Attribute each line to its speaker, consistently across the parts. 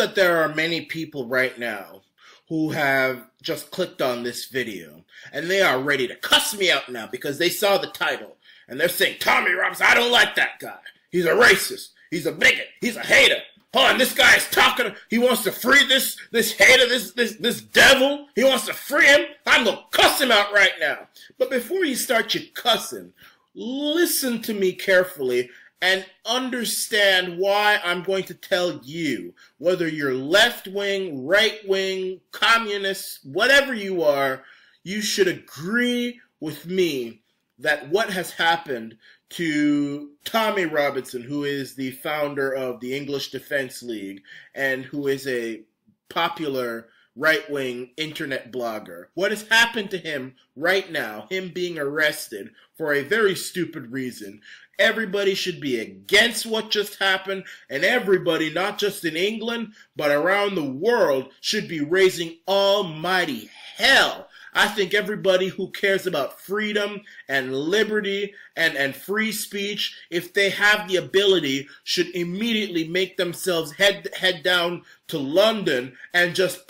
Speaker 1: that there are many people right now who have just clicked on this video and they are ready to cuss me out now because they saw the title and they're saying, Tommy Robinson, I don't like that guy. He's a racist. He's a bigot. He's a hater. Hold on, this guy is talking. He wants to free this hater, this devil. He wants to free him. I'm going to cuss him out right now. But before you start your cussing, listen to me carefully and understand why I'm going to tell you, whether you're left-wing, right-wing, communist, whatever you are, you should agree with me that what has happened to Tommy Robinson, who is the founder of the English Defense League and who is a popular right-wing internet blogger. What has happened to him right now, him being arrested for a very stupid reason. Everybody should be against what just happened, and everybody, not just in England, but around the world, should be raising almighty hell. I think everybody who cares about freedom and liberty and free speech, if they have the ability, should immediately make themselves head down to London and just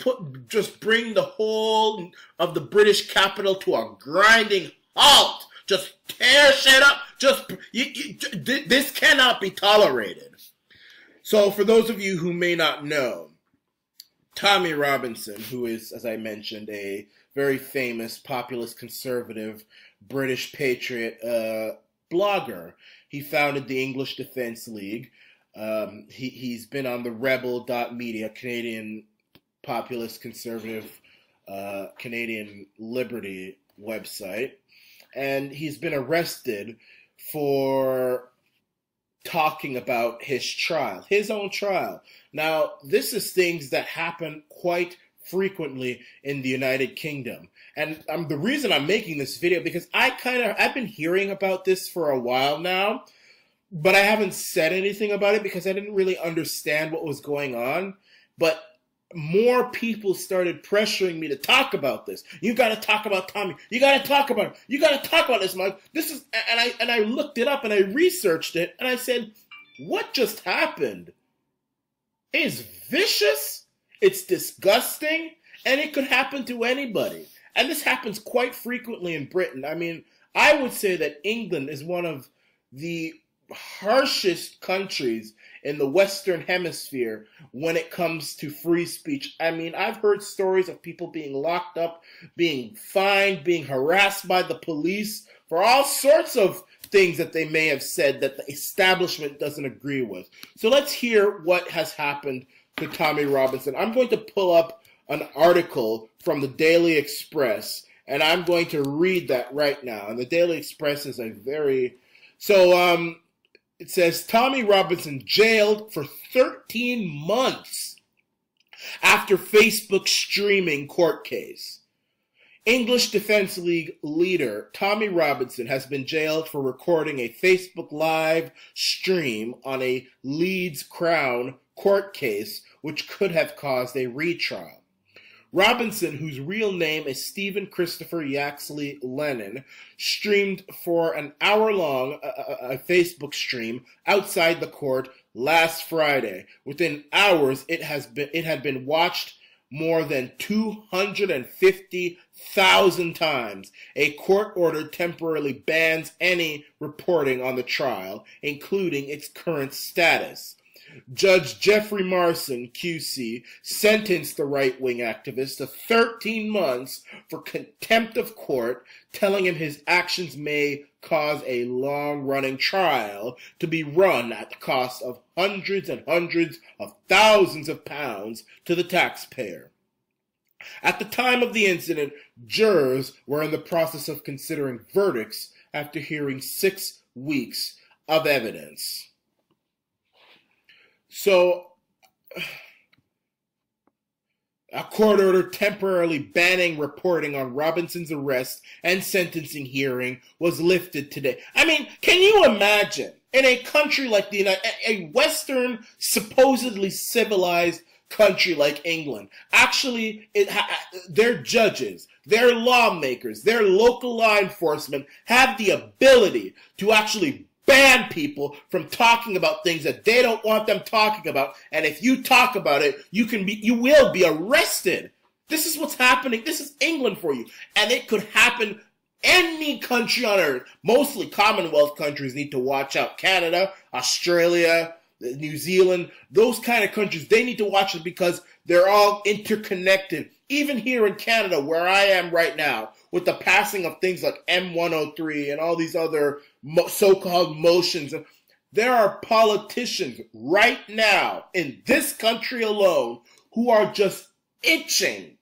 Speaker 1: bring the whole of the British capital to a grinding halt. Just tear shit up. This cannot be tolerated. So for those of you who may not know, Tommy Robinson, who is, as I mentioned, a very famous populist conservative British patriot blogger. He founded the English Defense League. He's been on the Rebel.media, Canadian populist conservative Canadian Liberty website. And he's been arrested for talking about his trial, his own trial. Now, this is things that happen quite frequently in the United Kingdom. And the reason I'm making this video, because I've been hearing about this for a while now, but I haven't said anything about it because I didn't really understand what was going on. But more people started pressuring me to talk about this. You got to talk about Tommy. You got to talk about it. You got to talk about this, Mike. This is, and I looked it up and I researched it and I said, what just happened is vicious. It's disgusting, and it could happen to anybody. And this happens quite frequently in Britain. I mean, I would say that England is one of the harshest countries in the Western Hemisphere when it comes to free speech. I mean, I've heard stories of people being locked up, being fined, being harassed by the police for all sorts of things that they may have said that the establishment doesn't agree with. So let's hear what has happened to Tommy Robinson. I'm going to pull up an article from the Daily Express, and I'm going to read that right now. And the Daily Express is a very... So, it says, Tommy Robinson jailed for 13 months after Facebook streaming court case. English Defense League leader Tommy Robinson has been jailed for recording a Facebook Live stream on a Leeds Crown court case which could have caused a retrial. Robinson, whose real name is Stephen Christopher Yaxley Lennon, streamed for an hour-long a Facebook stream outside the court last Friday. Within hours, it had been watched more than 250,000 times. A court order temporarily bans any reporting on the trial, including its current status. Judge Jeffrey Marson, QC, sentenced the right-wing activist to 13 months for contempt of court, telling him his actions may cause a long-running trial to be run at the cost of hundreds and hundreds of thousands of pounds to the taxpayer. At the time of the incident, jurors were in the process of considering verdicts after hearing 6 weeks of evidence. So, a court order temporarily banning reporting on Robinson's arrest and sentencing hearing was lifted today. I mean, can you imagine in a country like the a Western, supposedly civilized country like England, actually, their judges, their lawmakers, their local law enforcement have the ability to actually ban people from talking about things that they don't want them talking about. And if you talk about it, you will be arrested. This is what's happening. This is England for you. And it could happen any country on earth. Mostly Commonwealth countries need to watch out. Canada, Australia, New Zealand, those kind of countries, they need to watch it because they're all interconnected. Even here in Canada, where I am right now, with the passing of things like M103 and all these other so-called motions, there are politicians right now in this country alone who are just itching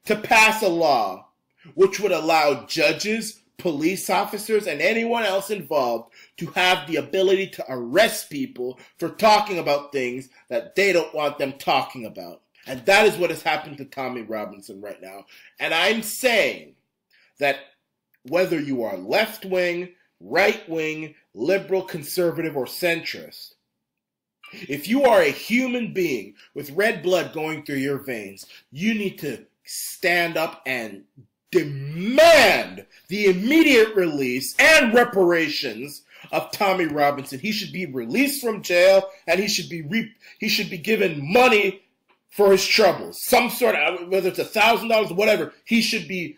Speaker 1: to pass a law which would allow judges, police officers, and anyone else involved to have the ability to arrest people for talking about things that they don't want them talking about. And that is what has happened to Tommy Robinson right now. And I'm saying that whether you are left-wing, right-wing, liberal, conservative, or centrist, if you are a human being with red blood going through your veins, you need to stand up and demand the immediate release and reparations of Tommy Robinson. He should be released from jail, and he should be given money for his troubles. Some sort of, whether it's $1,000, whatever, he should be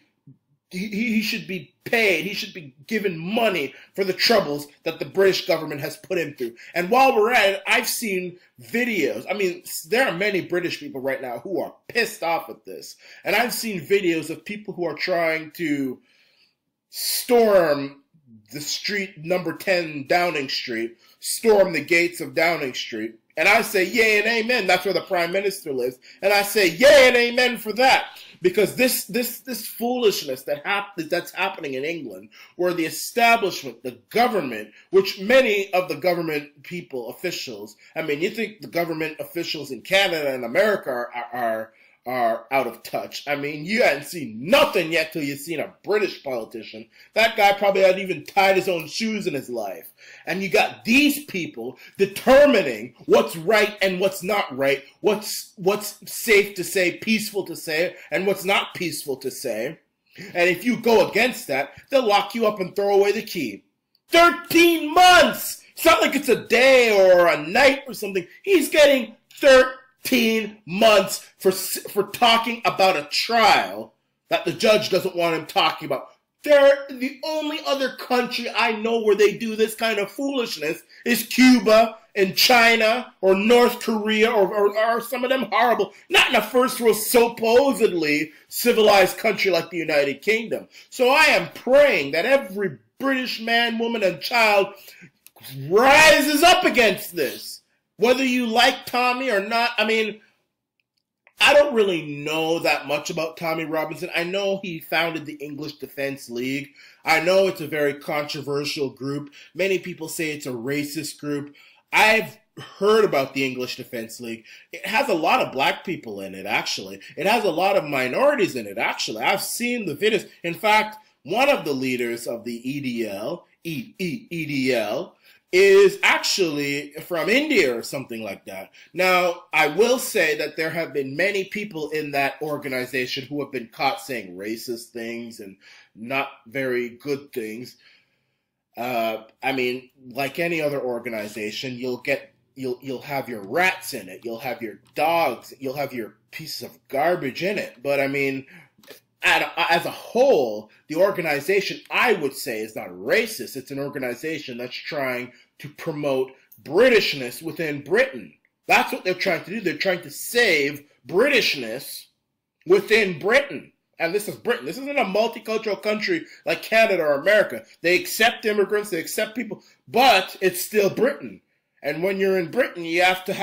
Speaker 1: paid. He should be given money for the troubles that the British government has put him through. And while we're at it, I've seen videos. I mean, there are many British people right now who are pissed off at this. And I've seen videos of people who are trying to storm the street, number 10 Downing Street, storm the gates of Downing Street. And I say, yay and amen. That's where the Prime Minister lives. And I say, yay and amen for that. Because this foolishness that's happening in England, where the establishment, the government, which many of the government people, officials, I mean, you think the government officials in Canada and America are out of touch. I mean, you hadn't seen nothing yet till you've seen a British politician. That guy probably hadn't even tied his own shoes in his life. And you got these people determining what's right and what's not right, what's safe to say, peaceful to say, and what's not peaceful to say. And if you go against that, they'll lock you up and throw away the key. 13 months! It's not like it's a day or a night or something. He's getting 13 months for talking about a trial that the judge doesn't want him talking about. They're the only other country I know where they do this kind of foolishness is Cuba and China or North Korea or some of them horrible, not in a first world supposedly civilized country like the United Kingdom. So I am praying that every British man, woman, and child rises up against this. Whether you like Tommy or not, I mean, I don't really know that much about Tommy Robinson. I know he founded the English Defense League. I know it's a very controversial group. Many people say it's a racist group. I've heard about the English Defense League. It has a lot of black people in it, actually. It has a lot of minorities in it, actually. I've seen the videos. In fact, one of the leaders of the EDL is actually from India or something like that. Now, I will say that there have been many people in that organization who have been caught saying racist things and not very good things. I mean, like any other organization, you'll have your rats in it, you'll have your dogs, you'll have your pieces of garbage in it. But I mean, as a whole, the organization, I would say, is not racist. It's an organization that's trying to promote Britishness within Britain. That's what they're trying to do. They're trying to save Britishness within Britain. And this is Britain. This isn't a multicultural country like Canada or America. They accept immigrants, they accept people, but it's still Britain. And when you're in Britain, you have to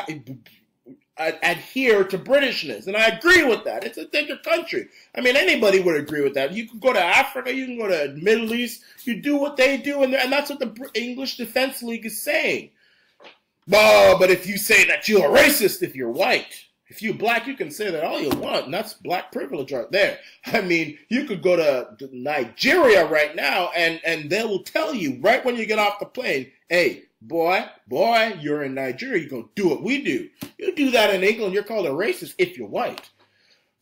Speaker 1: adhere to Britishness. And I agree with that. It's a different country. I mean, anybody would agree with that. You can go to Africa, you can go to the Middle East, you do what they do, and that's what the English Defense League is saying. But if you say that you're a racist if you're white, if you're black, you can say that all you want, and that's black privilege right there. I mean, you could go to Nigeria right now, and they will tell you right when you get off the plane, hey, boy, you're in Nigeria, you're going to do what we do. You do that in England, you're called a racist if you're white.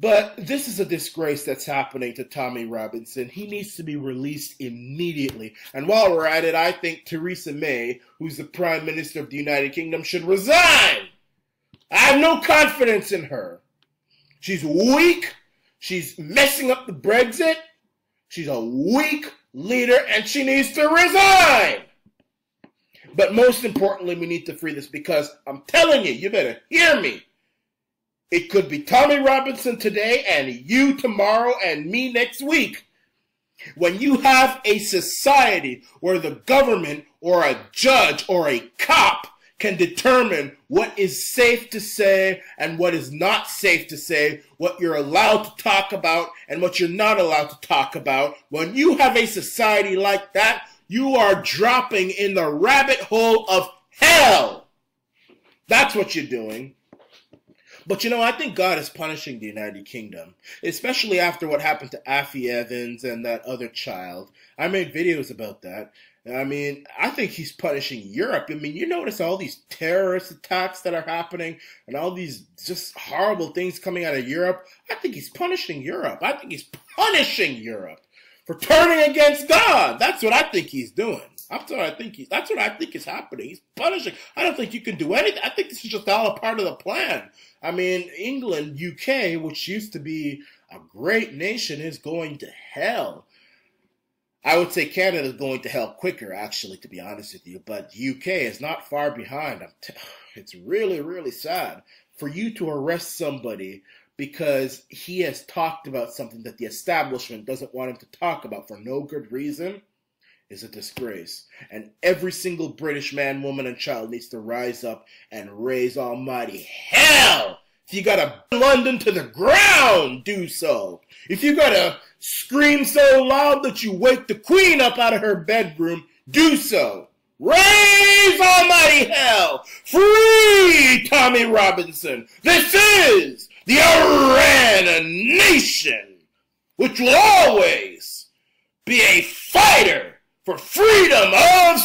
Speaker 1: But this is a disgrace that's happening to Tommy Robinson. He needs to be released immediately. And while we're at it, I think Theresa May, who's the Prime Minister of the United Kingdom, should resign. I have no confidence in her. She's weak. She's messing up the Brexit. She's a weak leader, and she needs to resign. But most importantly, we need to free this, because I'm telling you, you better hear me. It could be Tommy Robinson today and you tomorrow and me next week. When you have a society where the government or a judge or a cop can determine what is safe to say and what is not safe to say, what you're allowed to talk about and what you're not allowed to talk about, when you have a society like that, you are dropping in the rabbit hole of hell. That's what you're doing. But, you know, I think God is punishing the United Kingdom, especially after what happened to Affie Evans and that other child. I made videos about that. I mean, I think he's punishing Europe. I mean, you notice all these terrorist attacks that are happening and all these just horrible things coming out of Europe. I think he's punishing Europe. I think he's punishing Europe for turning against God. That's what I think he's doing. That's what I think is happening. He's punishing. I don't think you can do anything. I think this is just all a part of the plan. I mean, England, UK, which used to be a great nation, is going to hell. I would say Canada is going to hell quicker, actually, to be honest with you. But UK is not far behind. It's really, really sad for you to arrest somebody because he has talked about something that the establishment doesn't want him to talk about for no good reason. Is a disgrace. And every single British man, woman, and child needs to rise up and raise almighty hell. If you gotta burn London to the ground, do so. If you gotta scream so loud that you wake the Queen up out of her bedroom, do so. Raise almighty hell. Free Tommy Robinson. This is the Iran nation, which will always be a fighter for freedom of